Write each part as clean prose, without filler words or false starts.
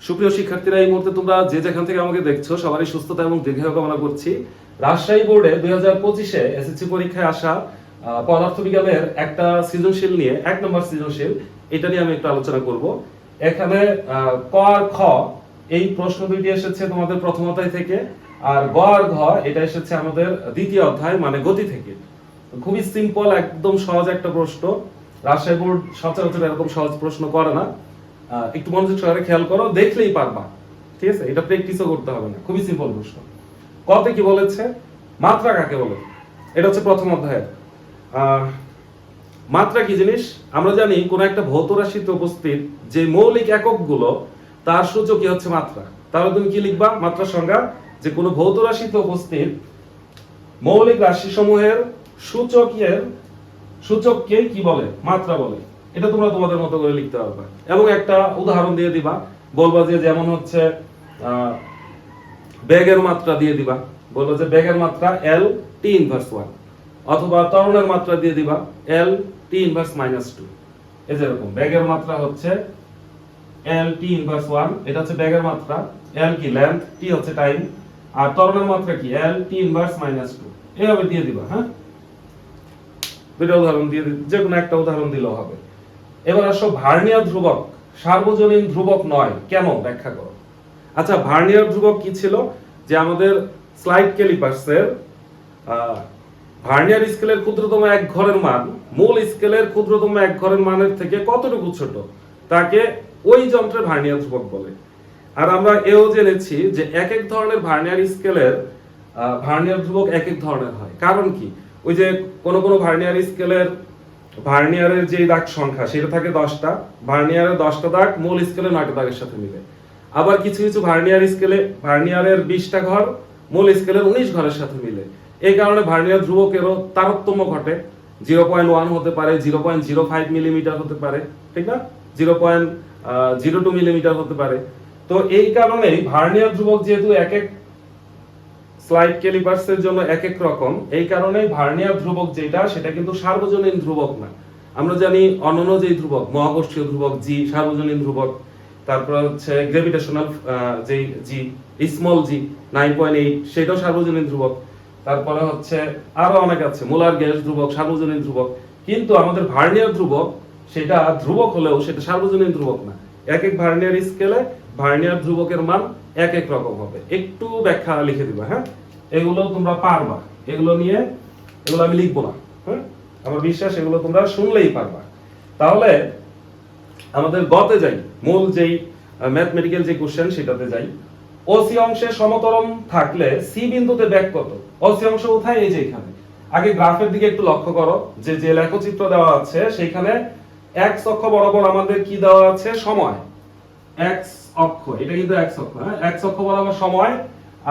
সুপ্রিয় শিক্ষার্থীরা, এই মুহূর্তে তোমরা যে যেখান থেকে আমাকে দেখছো সবারই সুস্থতা এবং দীর্ঘায়ু কামনা করছি। রাজশাহী বোর্ডে 2025-এ এসএসসি পরীক্ষায় আসা পদার্থবিজ্ঞানের একটা সৃজনশীল নিয়ে, 1 নম্বর সৃজনশীল, এটা নিয়ে আমি একটু আলোচনা করব। এখানে ক আর খ এই প্রশ্ন দুইটি এসেছে তোমাদের প্রথম অধ্যায় থেকে, আর গ আর ঘ এটা এসেছে আমাদের দ্বিতীয় অধ্যায় মানে গতি থেকে। খুবই সিম্পল, একদম সহজ একটা প্রশ্ন। রাজশাহী বোর্ড সচরাচর এরকম সহজ প্রশ্ন করে না। একটু মনোযোগ সহকারে খেয়াল করো, দেখলেই পারবা, ঠিক আছে? এটা প্র্যাকটিসও করতে হবে না, খুবই সিম্পল প্রশ্ন। কতে কি বলেছে? মাত্রা কাকে বলে? এটা হচ্ছে প্রথম অধ্যায়ের। মাত্রা কি জিনিস? আমরা জানি কোন একটা ভৌত রাশিতে উপস্থিত যে মৌলিক এককগুলো তার সূচকই হচ্ছে মাত্রা। তাহলে তুমি কি লিখবা মাত্রার সংজ্ঞা? যে কোনো ভৌত রাশিতে উপস্থিত মৌলিক রাশিসমূহের সূচককে কি বলে? মাত্রা বলে। এটা তোমরা তোমাদের মতো করে লিখতে পারবে এবং একটা উদাহরণ দিয়ে দিবা। বলবা যে যেমন হচ্ছে বেগের মাত্রা দিয়ে দিবা, বলবো যে বেগের মাত্রা L T ইনভার্স 1, অথবা ত্বরণের মাত্রা দিয়ে দিবা L T ইনভার্স -2। এই যে এরকম বেগের মাত্রা হচ্ছে L T ইনভার্স 1, এটা হচ্ছে বেগের মাত্রা, L কি লেন্থ, T হচ্ছে টাইম, আর ত্বরণের মাত্রা কি L T ইনভার্স -2। এইভাবে দিয়ে দিবা। হ্যাঁ, দুটো উদাহরণ দিয়ে যে কোনো একটা উদাহরণ দিলেও হবে। এবার আসো ভার্নিয়ার ধ্রুবক সার্বজনীন ধ্রুবক নয় কেন, ব্যাখ্যা করো। আচ্ছা, ভার্নিয়ার ধ্রুবক কি ছিল? যে আমাদের স্লাইড ক্যালিপার্সের ভার্নিয়ার স্কেলের ক্ষুদ্রতম এক ঘরের মান মূল স্কেলের ক্ষুদ্রতম এক ঘরের মানের থেকে কতটুকু ছোট, তাকে ওই যন্ত্রের ভার্নিয়ার ধ্রুবক বলে। আর আমরা এও জেনেছি যে এক এক ধরনের ভার্নিয়ার স্কেলের ভার্নিয়ার ধ্রুবক এক এক ধরনের হয়। কারণ কি? ওই যে কোন ভার্নিয়ার স্কেলের ভার্নিয়ারের যে দাগ সংখ্যা সেটা থাকে 10টা, ভার্নিয়ারের 10টা দাগ মূল স্কেলে 9টা দাগের সাথে মিলে। আবার কিছু কিছু ভার্নিয়ার স্কেলে ভার্নিয়ারের 20টা ঘর মূল স্কেলের 19 ঘরের সাথে মিলে। এই কারণে ভার্নিয়ার ধ্রুবকেরও তারতম্য ঘটে। 0.1 হতে পারে, 0.05 মিলিমিটার হতে পারে, ঠিক না? 0.02 মিলিমিটার হতে পারে। তো এই কারণেই ভার্নিয়ার ধ্রুবক যেহেতু এক এক স্লাইড ক্যালিপার্সের জন্য এক এক রকম, এই কারণে ভার্নিয়ার ধ্রুবক যেটা সেটা কিন্তু সার্বজনীন ধ্রুবক না। আমরা জানি অন্যান্য যে ধ্রুবক, মহাকর্ষীয় ধ্রুবক জি সার্বজনীন ধ্রুবক, তারপর হচ্ছে গ্র্যাভিটেশনাল যে জি স্মল জি 9.8 সেটাও সার্বজনীন ধ্রুবক। তারপরে হচ্ছে আরো অনেক আছে, মোলার গ্যাস ধ্রুবক সার্বজনীন ধ্রুবক। কিন্তু আমাদের ভার্নিয়ার ধ্রুবক সেটা ধ্রুবক হলেও সেটা সার্বজনীন ধ্রুবক না। এক এক ভার্নিয়ার স্কেলে ভার্নিয়ার ধ্রুবকের মান এক এক রকম হবে। একটু ব্যাখ্যা লিখে দিবা। হ্যাঁ, এগুলো তোমরা পারবা, এগুলো আমি লিখবো না। হ্যাঁ, আমার বিশ্বাস এগুলো তোমরা শুনলেই পারবা। তাহলে আমাদের গতে যাই, মূল যেই ম্যাথমেটিক্যাল যে কোশ্চেন সেটাতে যাই। ওসি অংশে সমতরণ থাকলে সি বিন্দুতে বেগ কত? ওসি অংশ কোথায়? এই যে এখানে। আগে গ্রাফের দিকে একটু লক্ষ্য করো, যে যে লেখচিত্র দেওয়া আছে সেখানে এক্স অক্ষ বরাবর আমাদের কি দেওয়া আছে? সময়। এক্স অক্ষ, এটা কিন্তু এক্স অক্ষ। হ্যাঁ, এক্স অক্ষ বরাবর সময়,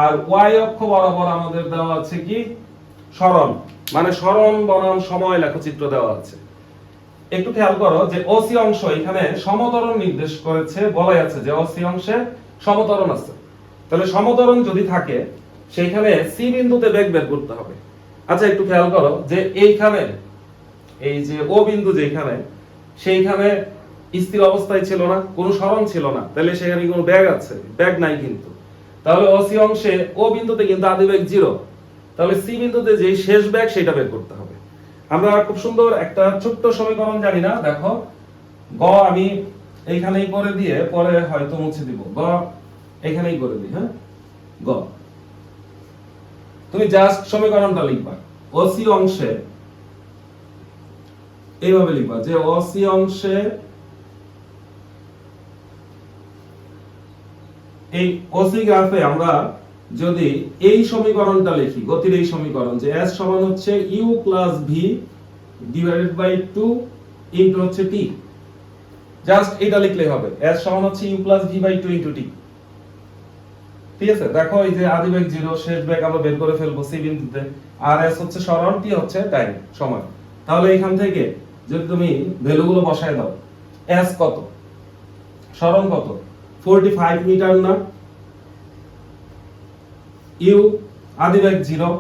আর ওয়াই অক্ষ বরাবর আমাদের দেওয়া আছে কি? সরণ। মানে সরণ বনাম সময় লেখচিত্র দেওয়া আছে। একটু খেয়াল করো যে ওসি অংশ এখানে সমতরণ নির্দেশ করেছে, বলাই আছে যে ওসি অংশে সমতরণ আছে। তাহলে সমতরণ যদি থাকে সেইখানে সি বিন্দুতে বেগ বের করতে হবে। আচ্ছা, একটু খেয়াল করো যে এইখানে এই যে ও বিন্দু যেখানে, সেইখানে স্থির অবস্থায় ছিল না, কোনো সরণ ছিল না, তাহলে সেখানে কোনো বেগ আছে? বেগ নাই কিন্তু। তাহলে ওসি অংশে ও বিন্দুতে কিন্তু আদি বেগ 0। তাহলে সি বিন্দুতে যে শেষ বেগ সেটা বের করতে হবে। আমরা খুব সুন্দর একটা ছোট্ট সমীকরণ জানি না, দেখো। গ আমি এইখানেই করে দিয়ে পরে হয়তো মুছে দিব। গ এখানেই করে দিই। হ্যাঁ, গ তুমি জাস্ট সমীকরণটা লিখবা। ওসি অংশে এইভাবে লিখবা যে ওসি অংশে এই ওসি গ্রাফে আমরা যদি এই সমীকরণটা লিখি, গতির এই সমীকরণ, যে s সমান হচ্ছে u plus v divided by 2 into হচ্ছে t, জাস্ট এটা লিখলেই হবে। s সমান হচ্ছে u plus v by 2 into t। ঠিক আছে? দেখো এই যে আদি বেগ 0, শেষ বেগ আমরা বের করে ফেলবো c বিন্দুতে, আর s হচ্ছে সরণ, t হচ্ছে টাইম, সময়। তাহলে এখান থেকে যদি তুমি ভ্যালুগুলো বসায় দাও, s কত, সরণ কত? 45 মিটার না? u আদি বেগ 0,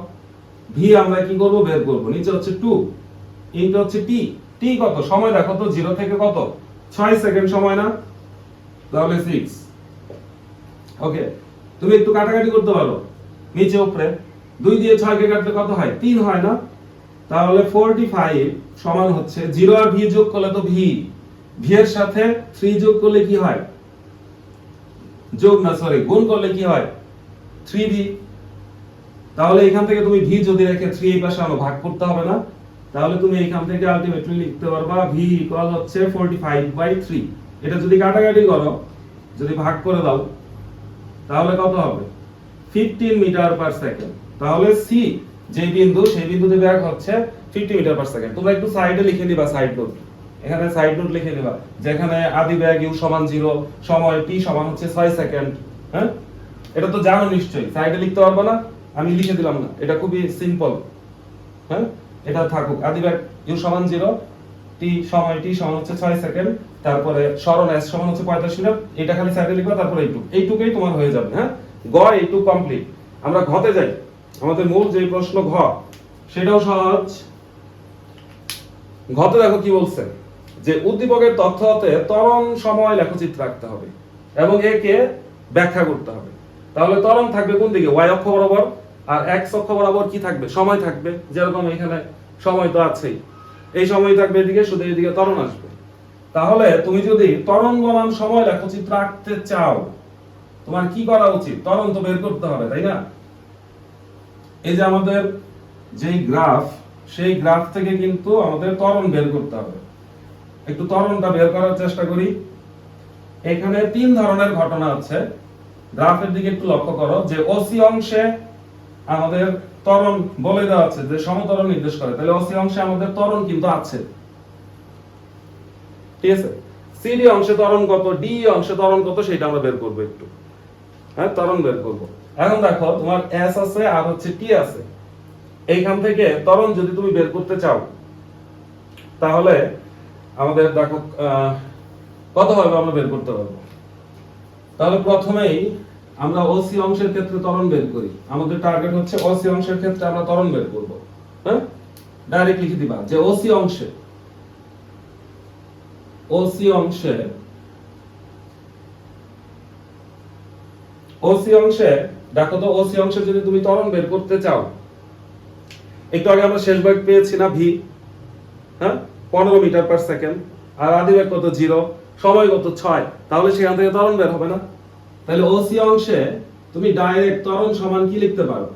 v আমরা কি করব? বের করব। নিচে হচ্ছে 2 ইনটু হচ্ছে t। t কত? সময় দেখো তো, 0 থেকে কত? 6 সেকেন্ড সময় না? তাহলে 6 ওকে, তুমি একটু কাটাকাটি করতে পারো নিচে উপরে, 2 দিয়ে 6 কে কাটলে কত হয়? 3 হয় না? তাহলে 45 সমান হচ্ছে 0 আর v যোগ করলে তো v, v এর সাথে 3 যোগ করলে কি হয়? গুণ করলে কি হয়? 3v। তাহলে এখান থেকে তুমি v যদি রেখে 3 এই পাশে আনো, ভাগ করতে হবে না। তাহলে তুমি এখান থেকে আলটিমেটলি লিখতে পারবা v ইকুয়াল হচ্ছে 45/3। এটা যদি কাটাকাটি করো, যদি ভাগ করে দাও, তাহলে কত হবে? 15 মিটার পার সেকেন্ড। তাহলে c যে বিন্দু, সেই বিন্দুতে বেগ হচ্ছে 50 মিটার পার সেকেন্ড। তোমরা একটু সাইডে লিখে দিবা, সাইড নোট, এখানে সাইড নোট লিখে দিবা, যেখানে আদি বেগ u সমান 0, সময় t সমান হচ্ছে 6 সেকেন্ড। হ্যাঁ, এটা তো জানো নিশ্চয়ই, সাইডে লিখতে পারবে না, আমি লিখে দিলাম না, এটা খুবই সিম্পল। হ্যাঁ, এটা থাকুক, আদি বেগ u সমান 0, সময় t সমান হচ্ছে 6 সেকেন্ড, তারপরে সরণ s সমান হচ্ছে 45 মিটার। এটা খালি সাইডে লিখবা, তারপরে এইটুকুই তোমার হয়ে যাবে। হ্যাঁ, গ এইটুকু কমপ্লিট। আমরা ঘতে যাই, আমাদের মূল যে প্রশ্ন ঘ, সেটাও সহজ। ঘতে দেখো কি বলছে, যে উদ্দীপকের তথ্য হতে ত্বরণ সময় লেখচিত্র রাখতে হবে এবং একে ব্যাখ্যা করতে হবে। তাহলে ত্বরণ থাকবে কোন দিকে? y অক্ষ বরাবর, আর x অক্ষ বরাবর কি থাকবে? সময় থাকবে। যেরকম এখানে সময় তো আছেই, এই সময় থাকবে এদিকে, শুধু এদিকে ত্বরণ আসবে। তাহলে তুমি যদি ত্বরণ বনাম সময় লেখচিত্র আঁকতে চাও, তোমার কি করা উচিত? ত্বরণ তো বের করতে হবে, তাই না? এই যে আমাদের যেই গ্রাফ, সেই গ্রাফ থেকে কিন্তু আমাদের ত্বরণ বের করতে হবে। একটু ত্বরণটা বের করার চেষ্টা করি। এখানে 3 ধরনের ঘটনা আছে। গ্রাফের দিকে একটু লক্ষ্য করো, যে ওসি অংশে আমাদের ত্বরণ বলে দেওয়া আছে, যে সমত্বরণ নির্দেশ করে, তাহলে ওসি অংশে আমাদের ত্বরণ কিন্তু আছে, ঠিক আছে? সিডি অংশে ত্বরণ কত, ডি অংশে ত্বরণ কত, সেটা আমরা বের করব একটু। হ্যাঁ, ত্বরণ বের করব। এখন দেখো, তোমার এস আছে আর হচ্ছে টি আছে। এইখান থেকে ত্বরণ যদি তুমি বের করতে চাও, তাহলে আমাদের দেখো কতভাবে আমরা বের করতে পারবো। তাহলে প্রথমেই আমরা ওসি অংশের ক্ষেত্রে ত্বরণ বের করি। আমাদের টার্গেট হচ্ছে ওসি অংশের ক্ষেত্রে আমরা ত্বরণ বের করব। হ্যাঁ, ডাইরেক্ট লিখে দিবা যে ওসি অংশে দেখো তো, ওসি অংশে যদি তুমি ত্বরণ বের করতে চাও, একটু আগে আমরা শেষ বেগ পেয়েছি না ভি, হ্যাঁ, 15 মিটার পার সেকেন্ড, আর আদি বেগ কত? 0, সময় কত? 6। তাহলে সেখান থেকে ত্বরণ বের হবে না? তাহলে ওসি অংশে তুমি ডাইরেক্ট ত্বরণ সমান কি লিখতে পারো?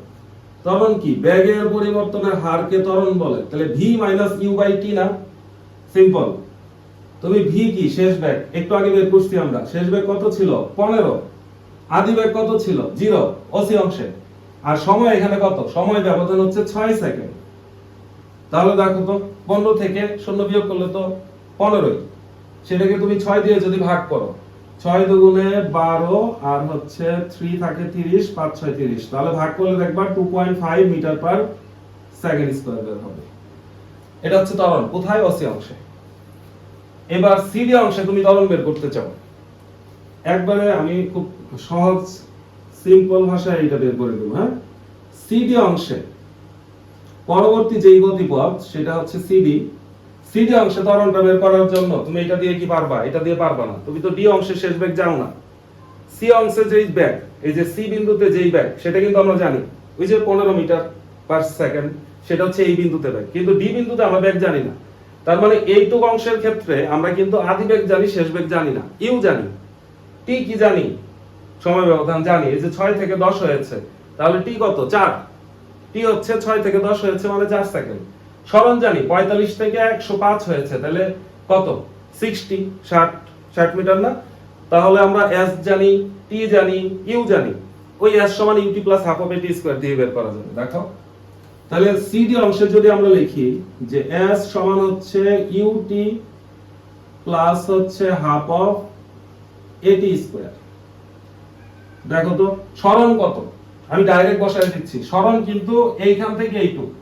ত্বরণ কি? বেগের পরিবর্তনের হারকে ত্বরণ বলে। তাহলে v - u/t না? সিম্পল। তুমি v কি? শেষ বেগ। একটু আগে বের করছি আমরা, শেষ বেগ কত ছিল? 15। আদি বেগ কত ছিল? 0 ওসি অংশে। আর সময় এখানে কত? সময় ব্যবধান হচ্ছে 6 সেকেন্ড। তাহলে দেখো তো, 15 থেকে 0 বিয়োগ করলে তো 15ই, সেটাকে তুমি 6 দিয়ে যদি ভাগ করো, 6 দুগুণে 12, আর হচ্ছে 3 থাকে 30, 5 6 30, তাহলে ভাগ করলে দেখবা 2.5 মিটার পার সেকেন্ড স্কয়ার বের হবে। এটা হচ্ছে ত্বরণ কোথায়? ওসি অংশে। এবার সিডি অংশে তুমি ত্বরণ বের করতে চাও, একবারে আমি খুব সহজ সিম্পল ভাষায় এটা বের করে দেব। হ্যাঁ, সিডি অংশে পরবর্তী যেই গতিপথ, সেটা হচ্ছে সিডি। সিডি অংশে ত্বরণটা বের করার জন্য তুমি এটা দিয়ে কি পারবা? এটা দিয়ে পারবা না, তুমি তো ডি অংশের শেষ বেগ জানো না। সি অংশে যেই বেগ, এই যে সি বিন্দুতে যেই বেগ, সেটা কিন্তু আমরা জানি, ওই যে 15 মিটার পার সেকেন্ড, সেটা হচ্ছে এই বিন্দুতে বেগ। কিন্তু ডি বিন্দুতে আমরা বেগ জানি না। তার মানে এইটুক অংশের ক্ষেত্রে আমরা কিন্তু আদি বেগ জানি, শেষ বেগ জানি না। ইউ জানি, টি কি জানি? সময় ব্যবধান জানি, এই যে 6 থেকে 10 হয়েছে, তাহলে টি কত? 4। টি হচ্ছে 6 থেকে 10 হয়েছে মানে 4 সেকেন্ড। সরণ জানি 45 থেকে 105 হয়েছে, তাহলে কত? 60 মিটার না? তাহলে আমরা s জানি, t জানি, u জানি, ওই s সমান ut plus half of at square দিয়ে বের করা যাবে। দেখো, তাহলে cd অংশে যদি আমরা লিখি যে s সমান হচ্ছে ut প্লাস হচ্ছে হাফ অফ at স্কয়ার। দেখো তো, সরণ কত? আমি ডাইরেক্ট বসায় দিচ্ছি। সরণ কিন্তু এইখান থেকে এইটুকু,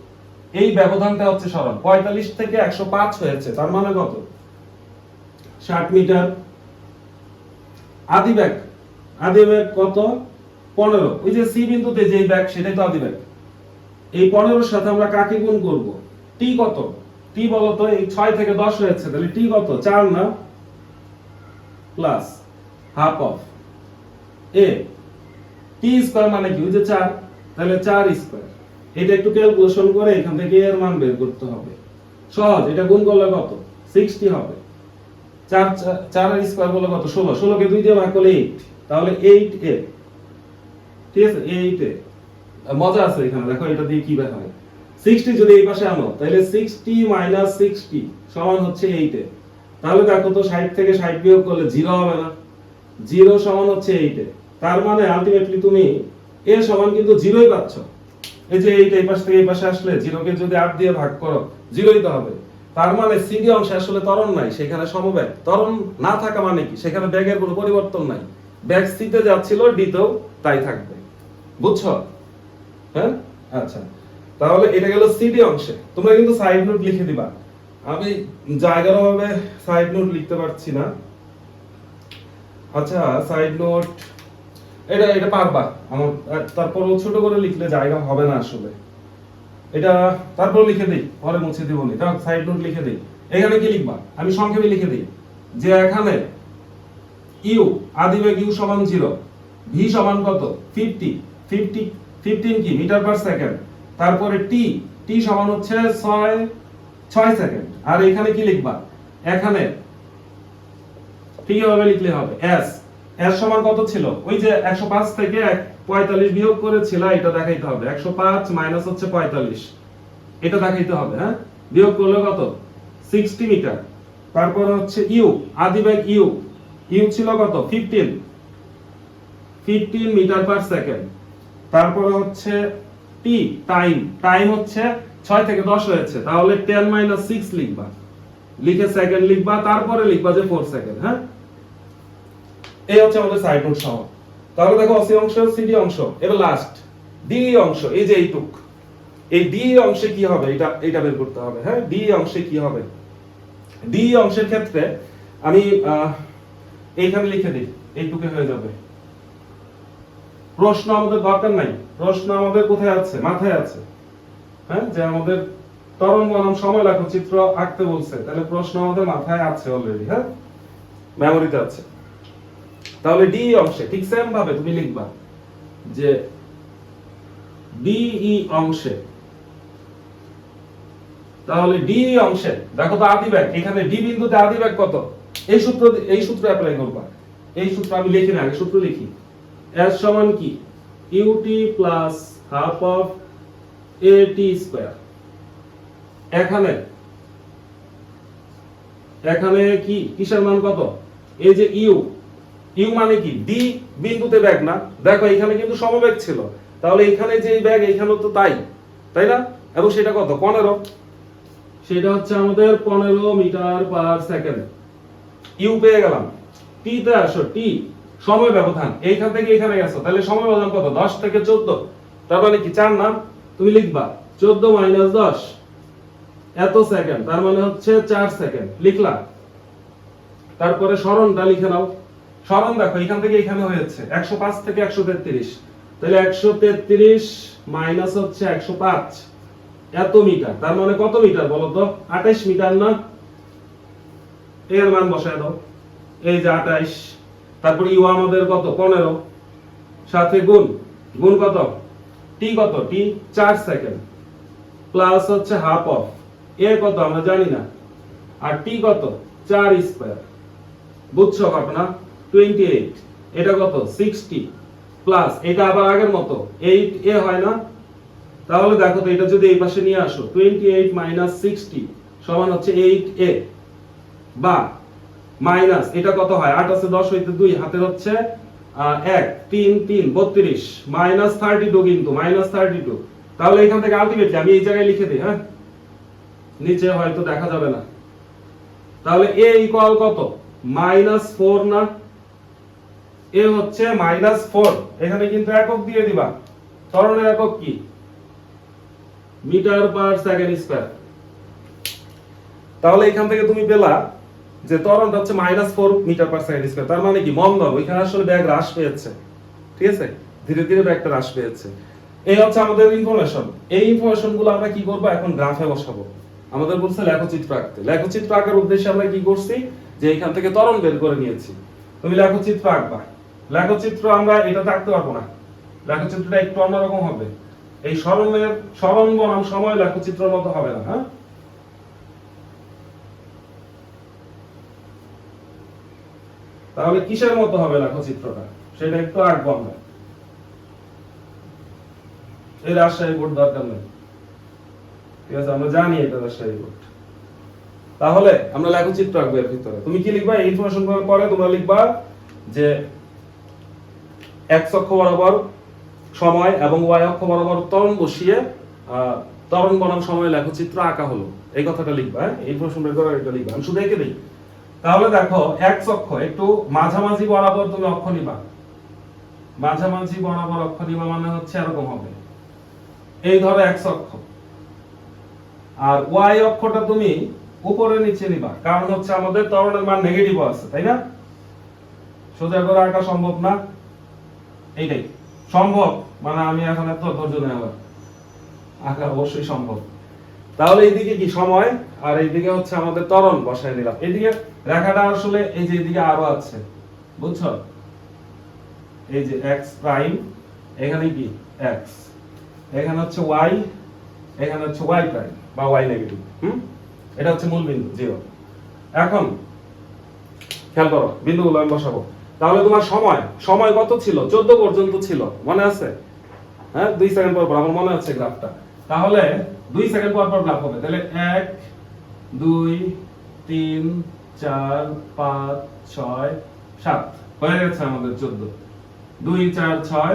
এই ব্যবধানটা হচ্ছে সরণ। 45 থেকে 105 হয়েছে, তার মানে কত? 60 মিটার। আদি বেগ কত? 15। ওই যে সি বিন্দুতে যেই বেগ, সেটাই তো আদি বেগ। এই 15 এর সাথে আমরা কাকে গুণ করব? টি কত? টি বলো তো, এই 6 থেকে 10 হয়েছে, তাহলে টি কত? 4 না? Plus half of A, T square মানে কি ওই যে 4, তাহলে 4 স্কয়ার। এটা একটু ক্যালকুলেশন করে এখান থেকে এর মান বের করতে হবে। সহজ, এটা গুণ করলে কত? 60 হবে। 4 এর স্কয়ার বলে কত? 16, 16 কে 2 দিয়ে ভাগ করলে 8, তাহলে 8a। ঠিক আছে, 8a। মজা আছে এখানে, দেখো এটা দিয়ে কি বের হয়। 60 যদি এই পাশে আনো তাহলে 60 - 60 সমান হচ্ছে 8a। তাহলে দেখো তো 60 থেকে 60 বিয়োগ করলে 0 হবে না? 0 সমান হচ্ছে 8a। তার মানে আলটিমেটলি তুমি a সমান কিন্তু 0ই পাচ্ছ। এই যে 8 এই পাশ থেকে এই পাশে আসলে 0 কে যদি 8 দিয়ে ভাগ করো 0ই তো হবে। তার মানে সিডি অংশে আসলে ত্বরণ নাই, সেখানে সমবেগ। ত্বরণ না থাকা মানে কি? সেখানে বেগের কোনো পরিবর্তন নাই। বেগ সি তে যাচ্ছিল, ডি তেও তাই থাকবে। বুঝছো? হ্যাঁ, আচ্ছা। তাহলে এটা গেল সিডি অংশে। তোমরা কিন্তু সাইড নোট লিখে দিবা। আমি জায়গার অভাবে সাইড নোট লিখতে পারছি না। আচ্ছা, সাইড নোট এটা পারবা আমার, তারপর ছোট করে লিখলে জায়গা হবে না আসলে। এটা তারপর লিখে দেই, পরে মুছে দিব না। দাও সাইড নোট লিখে দেই। এখানে কি লিখবা? আমি সংক্ষেপে লিখে দেই যে এখানে ইউ আদিবেগ ইউ সমান 0, ভি সমান কত? 50, 15 কি মিটার পার সেকেন্ড। তারপরে টি সমান হচ্ছে 6 সেকেন্ড। আর এখানে কি লিখবা? এখানে ঠিক ভাবে লিখলে হবে এস সমান কত ছিল? ওই যে 105 থেকে 45 বিয়োগ করেছিল, এটা দেখাইতে হবে। 105 মাইনাস হচ্ছে 45, এটা দেখাইতে হবে। হ্যাঁ, বিয়োগ করলে কত? 60 মিটার। তারপর হচ্ছে ইউ আদিবেগ ইউ ছিল কত? 15 মিটার পার সেকেন্ড। তারপরে হচ্ছে টি টাইম হচ্ছে 6 থেকে 10 হয়েছে, তাহলে 10 - 6 লিখবা, লিখে সেকেন্ড লিখবা, তারপরে লিখবা যে 4 সেকেন্ড। হ্যাঁ, এই হচ্ছে আমাদের সাইড নোট সহ। তাহলে দেখো অসি অংশ, সিডি অংশ। এবার লাস্ট ডি অংশ, এই যে এইটুক। এই ডি অংশে কি হবে এটা বের করতে হবে। হ্যাঁ, ডি অংশে কি হবে? ডি অংশের ক্ষেত্রে আমি এইখানে লিখে দিই, এইটুকে হয়ে যাবে। প্রশ্ন আমাদের দরকার নাই, প্রশ্ন আমাদের কোথায় আছে? মাথায় আছে। হ্যাঁ, যে আমাদের ত্বরণ বনাম সময় লেখচিত্র আঁকতে বলছে, তাহলে প্রশ্ন আমাদের মাথায় আছে অলরেডি। হ্যাঁ, মেমোরিতে আছে। তাহলে ডি অংশে ঠিক সেম ভাবে তুমি লিখবা যে ডিই অংশে। তাহলে ডি অংশে দেখো তো আদিবেগ, এখানে ডি বিন্দুতে আদিবেগ কত? এই সূত্র অ্যাপ্লাই করবা। এই সূত্র আমি লিখি না, আগে সূত্র লিখি। s সমান কি? ut plus half of at square. এখানে কি কিসের মান কত? এই যে ইউ মানে কি? ডি বিন্দুতে বেগ না? দেখো এখানে কিন্তু সমবেগ ছিল, তাহলে এখানে যে বেগ এখানেও তো তাই না? এবং সেটা কত? 15। সেটা হচ্ছে আমাদের 15 মিটার পার সেকেন্ড। ইউ পেয়ে গেলাম। টি তে আসো, টি সময় ব্যবধান, এইখান থেকে এখানে গেছো, তাহলে সময় ব্যবধান কত? 10 থেকে 14। তার মানে কি 4 না? তুমি লিখবা 14 - 10 এত সেকেন্ড, তার মানে হচ্ছে 4 সেকেন্ড লিখলা। তারপরে সরণটা লিখে নাও। সরণ দেখো এখান থেকে এখানে হয়েছে 105 থেকে 133, তাহলে 133 মাইনাস হচ্ছে 105 এত মিটার। তার মানে কত মিটার বলো তো? 28 মিটার না? এর মান বসায় দাও, এই যে 28। তারপর ইউ আমাদের কত? 15, সাথে গুণ কত? টি কত? টি 4 সেকেন্ড প্লাস হচ্ছে হাফ অফ এ কত আমরা জানি না, আর টি কত? 4 স্কয়ার। বুঝছো ঘটনা? 28। এটা কত? 60 প্লাস এটা আবার আগের মতো 8a হয় না? তাহলে দেখো তো এটা যদি এই পাশে নিয়ে আসো, 28 - 60 সমান হচ্ছে 8a, বা মাইনাস এটা কত হয়? 8 আছে 10 হইতে 2 হাতের হচ্ছে 1 3 3 32 মাইনাস 32, কিন্তু মাইনাস 32। তাহলে এখান থেকে আলটিমেটলি আমি এই জায়গায় লিখে দিই। হ্যাঁ, নিচে হয়তো দেখা যাবে না। তাহলে a ইকুয়াল কত? -4 না? a হচ্ছে -4। এখানে কিন্তু একক দিয়ে দিবা। ত্বরণের একক কি? Metre per second square. তাহলে এখান থেকে তুমি পেলা যে ত্বরণটা হচ্ছে -4 মিটার পার সেকেন্ড স্কয়ার। তার মানে কি? মন্দন, ওইখানে আসলে বেগ হ্রাস পেয়েছে। ঠিক আছে, ধীরে ধীরে বেগটা হ্রাস পেয়েছে। এই হচ্ছে আমাদের ইনফরমেশন। এই ইনফরমেশন গুলো আমরা কি করব? এখন গ্রাফে বসাবো। আমাদের বলছে লেখচিত্র আঁকতে। লেখচিত্র আঁকার উদ্দেশ্যে আমরা কি করছি? যে এখান থেকে ত্বরণ বের করে নিয়েছি। তুমি লেখচিত্র আঁকবা। লেখচিত্র আমরা এটাতে আঁকতে পারবো না, লেখচিত্রটা একটু অন্যরকম হবে। এই সরণ বনাম সময় লেখচিত্রের মতো হবে না। হ্যাঁ, তাহলে কিসের মতো হবে লেখচিত্রটা সেটা একটু আঁকবো আমরা। এই রাজশাহী বোর্ড দরকার নেই, ঠিক আছে, আমরা জানি এটা রাজশাহী বোর্ড। তাহলে আমরা লেখচিত্র আঁকবো এর ভিতরে। তুমি কি লিখবা? এই ইনফরমেশন পরে তোমরা লিখবা যে এক্স অক্ষ বরাবর সময় এবং ওয়াই অক্ষ বরাবর ত্বরণ বসিয়ে ত্বরণ বনাম সময় লেখচিত্র আঁকা হলো, এই কথাটা লিখবা। হ্যাঁ, ইনফরমেশন বের করে এটা লিখবা। আমি শুধু এঁকে দিই। তাহলে দেখো এক্স অক্ষ একটু মাঝামাঝি বরাবর তুমি অক্ষ নিবা, মাঝামাঝি বরাবর অক্ষ নিবা মানে হচ্ছে এরকম হবে, এই ধরো এক্স অক্ষ। আর ওয়াই অক্ষটা তুমি উপরে নিচে নিবা, কারণ হচ্ছে আমাদের ত্বরণের মান নেগেটিভ আছে, তাই না? সোজা করে আঁকা সম্ভব না, এইটাই সম্ভব, মানে আমি এখন এত ধৈর্য নেই, আঁকা অবশ্যই সম্ভব। তাহলে এইদিকে কি সময় আর এইদিকে হচ্ছে আমাদের ত্বরণ বসায় নিলাম। এইদিকে রেখাটা আসলে এই যে এইদিকে আরো আছে, বুঝছো? এই যে এক্স প্রাইম, এখানে কি এক্স, এখানে হচ্ছে ওয়াই, এখানে হচ্ছে ওয়াই প্রাইম বা ওয়াই নেগেটিভ। এটা হচ্ছে মূল বিন্দু 0। এখন খেয়াল করো বিন্দুগুলো আমি বসাবো। তাহলে তোমার সময় কত ছিল? 14 পর্যন্ত ছিল, মনে আছে? হ্যাঁ, 2 সেকেন্ড পর পর, আমার মনে আছে গ্রাফটা। তাহলে 2 সেকেন্ড পর পর গ্রাফ হবে। তাহলে 1 2 3 4 5 6 7 হয়ে গেছে আমাদের 14। 2 4 6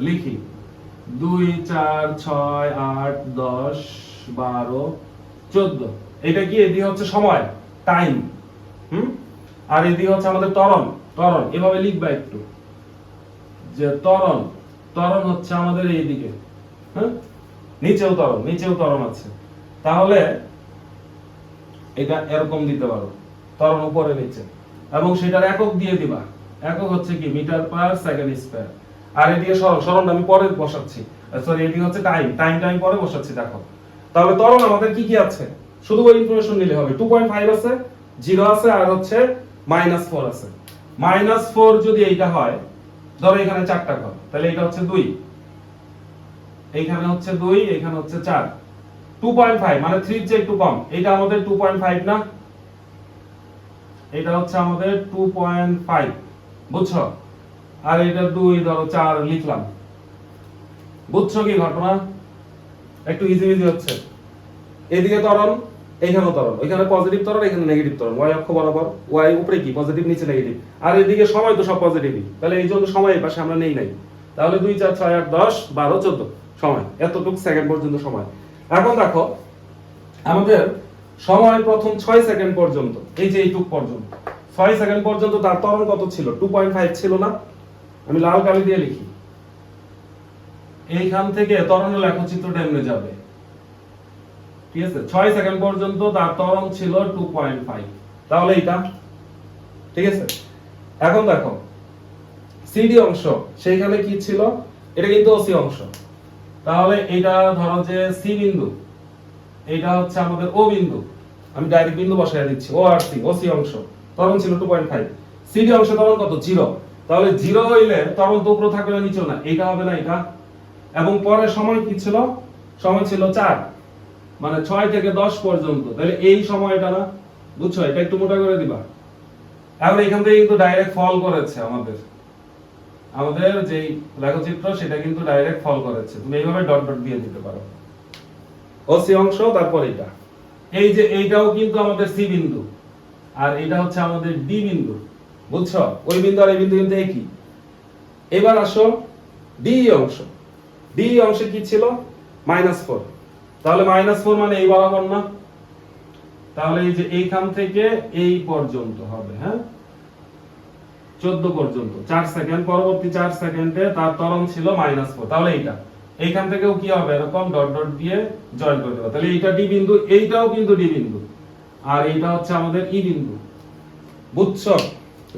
লিখি, 2 4 6 8 10 12 14। এটা কি? এদিকে হচ্ছে সময়, টাইম। আর এদিকে হচ্ছে আমাদের ত্বরণ। এভাবে লিখবা একটু, যে ত্বরণ হচ্ছে আমাদের এইদিকে। হ্যাঁ, নিচেও ত্বরণ আছে। তাহলে এটা এরকম দিতে পারো, ত্বরণ উপরে নিচে, এবং সেটার একক দিয়ে দিবা। একক হচ্ছে কি? Metre per second square. আর এদিকে সরণ আমি পরে বসাচ্ছি, সরি এদিকে হচ্ছে টাইমটা আমি পরে বসাচ্ছি। দেখো তাহলে ত্বরণ আমাদের কি কি আছে, শুধু ওই ইনফরমেশন নিলে হবে। 2.5 আছে, 0 আছে, আর হচ্ছে -4 আছে। -4 যদি এইটা হয়, ধরো এখানে 4টা ঘর, তাহলে এটা হচ্ছে 2, এইখানে হচ্ছে 2, এখানে হচ্ছে 4। 2.5 মানে 3 এর চেয়ে একটু কম। এটা আমাদের 2.5 না, এটা হচ্ছে আমাদের 2.5, বুঝছো? আর এটা 2, ধরো 4 লিখলাম। বুঝছো কি ঘটনা? একটু ইজি হচ্ছে। এদিকে ত্বরণ, এইখানেও ত্বরণ, ওইখানে পজিটিভ ত্বরণ, এখানে নেগেটিভ ত্বরণ। ওয়াই অক্ষ বরাবর, ওয়াই উপরে কি পজিটিভ, নিচে নেগেটিভ। আর এদিকে সময় তো সব পজিটিভই, তাহলে এই জন্য সময় এই পাশে আমরা নেই নাই। তাহলে 2 4 6 8 10 12 14 সময়, এতটুকু সেকেন্ড পর্যন্ত সময়। এখন দেখো আমাদের সময় প্রথম 6 সেকেন্ড পর্যন্ত, এই যে এইটুক পর্যন্ত 6 সেকেন্ড পর্যন্ত তার ত্বরণ কত ছিল? 2.5 ছিল না? আমি লাল কালি দিয়ে লিখি, এইখান থেকে ত্বরণের লেখচিত্রটা এমনি যাবে, ঠিক আছে? 6 সেকেন্ড পর্যন্ত তার ত্বরণ ছিল 2.5, তাহলে এটা ঠিক আছে। এখন দেখো সিডি অংশ, সেইখানে কি ছিল? এটা কিন্তু ওসি অংশ। তাহলে এটা ধরো যে সি বিন্দু, এটা হচ্ছে আমাদের ও বিন্দু, আমি ডাইরেক্ট বিন্দু বসায় দিচ্ছি। ও আর সি, ওসি অংশ ত্বরণ ছিল 2.5, সিডি অংশ ত্বরণ কত? 0। তাহলে 0 হইলে ত্বরণ তো উপরে থাকবে না, নিচেও না, এটা হবে না এটা। এবং পরে সময় কি ছিল? সময় ছিল 4, মানে 6 থেকে 10 পর্যন্ত। তাহলে এই সময়টা না, বুঝছো? এটা একটু মোটা করে দিবা। এখন এখান থেকে কিন্তু ডাইরেক্ট ফল করেছে আমাদের যে লেখচিত্র, সেটা কিন্তু ডাইরেক্ট ফল করেছে। তুমি এইভাবে ডট ডট দিয়ে দিতে পারো, ওসি অংশ, তারপর এটা। এই যে এইটাও কিন্তু আমাদের সি বিন্দু, আর এটা হচ্ছে আমাদের ডি বিন্দু, বুঝছো? ওই বিন্দু আর এই বিন্দু কিন্তু একই। এবার আসো ডি অংশ। ডি অংশে কি ছিল? -4। তাহলে -4 মানে এই বরাবর না? তাহলে এই যে এইখান থেকে এই পর্যন্ত হবে, হ্যাঁ, 14 পর্যন্ত 4 সেকেন্ড। পরবর্তী 4 সেকেন্ডে তার ত্বরণ ছিল -4। তাহলে এইটা এইখান থেকেও কি হবে? এরকম ডট ডট দিয়ে জয়েন করে দেব। তাহলে এইটা ডি বিন্দু, এইটাও কিন্তু ডি বিন্দু, আর এইটা হচ্ছে আমাদের ই বিন্দু, বুঝছো?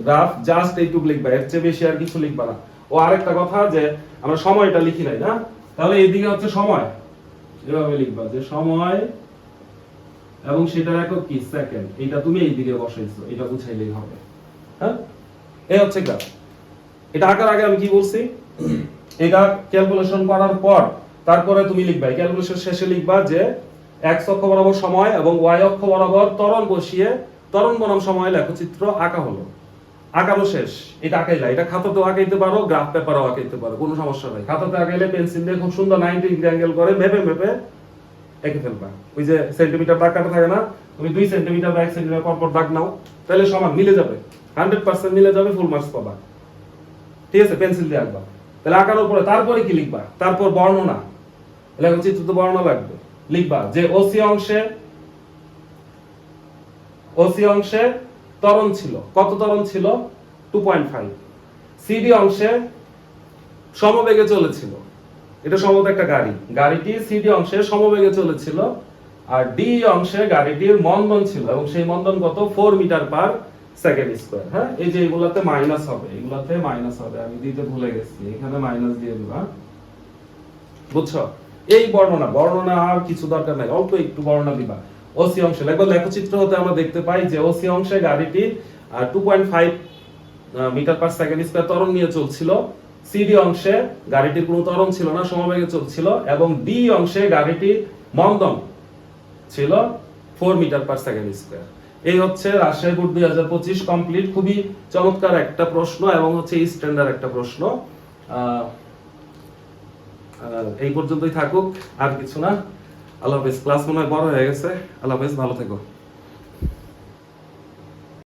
গ্রাফ জাস্ট এইটুকু লিখবা, এর চেয়ে বেশি আর কিছু লিখবা না। ও আরেকটা কথা, যে আমরা সময়টা লিখি নাই না, তাহলে এইদিকে হচ্ছে সময়, এভাবে লিখবা যে সময়, এবং সেটার একক কি? সেকেন্ড। এটা তুমি এইদিকে বসাইছো, এটা বুঝাইলেই হবে। হ্যাঁ, এই হচ্ছে গ্রাফ। এটা আঁকার আগে আমি কি বলছি? এটা ক্যালকুলেশন করার পর তারপরে তুমি লিখবা, ক্যালকুলেশন শেষে লিখবা যে x অক্ষ বরাবর সময় এবং y অক্ষ বরাবর ত্বরণ বসিয়ে ত্বরণ বনাম সময় লেখচিত্র আঁকা হলো। আঁকানো শেষ। এটা আঁকাইলা, এটা খাতাতেও আঁকাইতে পারো, গ্রাফ পেপারও আঁকাইতে পারো, কোনো সমস্যা নাই। খাতাতে আঁকাইলে পেন্সিল দিয়ে খুব সুন্দর 90 ডিগ্রি অ্যাঙ্গেল করে মেপে মেপে এঁকে ফেলবা। ওই যে সেন্টিমিটার দাগ কাটা থাকে না, তুমি 2 সেন্টিমিটার বা 1 সেন্টিমিটার পর পর দাগ নাও, তাহলে সমান মিলে যাবে, 100% মিলে যাবে, ফুল মার্কস পাবা। ঠিক আছে, পেন্সিল দিয়ে আঁকবা। তাহলে আঁকানোর পরে তারপরে কি লিখবা? তারপর বর্ণনা, লেখচিত্র তো বর্ণনা লাগবে। লিখবা যে ওসি অংশে ত্বরণ ছিল, কত ত্বরণ ছিল? 2.5। সিডি অংশে সমবেগে চলেছিল, এটা সম্ভবত একটা গাড়িটি সিডি অংশে সমবেগে চলেছিল, আর ডি অংশে গাড়িটির মন্দন ছিল এবং সেই মন্দন কত? 4 মিটার পার সেকেন্ড স্কয়ার। হ্যাঁ, এই যে এগুলাতে মাইনাস হবে, এগুলাতে মাইনাস হবে, আমি দিতে ভুলে গেছি, এখানে মাইনাস দিয়ে দিবা। বুঝছো? এই বর্ণনা আর কিছু দরকার নাই, অল্প একটু বর্ণনা দিবা। ওসি অংশে একবার লেখচিত্র হতে আমরা দেখতে পাই যে ওসি অংশে গাড়িটি 2.5 মিটার পার সেকেন্ড স্কয়ার ত্বরণ নিয়ে চলছিল। সিডি অংশে গাড়িটির কোনো ত্বরণ ছিল না, সমবেগে চলছিল, এবং ডি অংশে গাড়িটির মন্দন ছিল 4 মিটার পার সেকেন্ড স্কয়ার। এই হচ্ছে রাজশাহী বোর্ড 2025 কমপ্লিট। খুবই চমৎকার একটা প্রশ্ন এবং হচ্ছে স্ট্যান্ডার্ড একটা প্রশ্ন। এই পর্যন্তই থাকুক, আর কিছু না। আল্লাহ হাফেজ। ক্লাস মনে হয় বড় হয়ে গেছে। আল্লাহ হাফেজ, ভালো থেকো।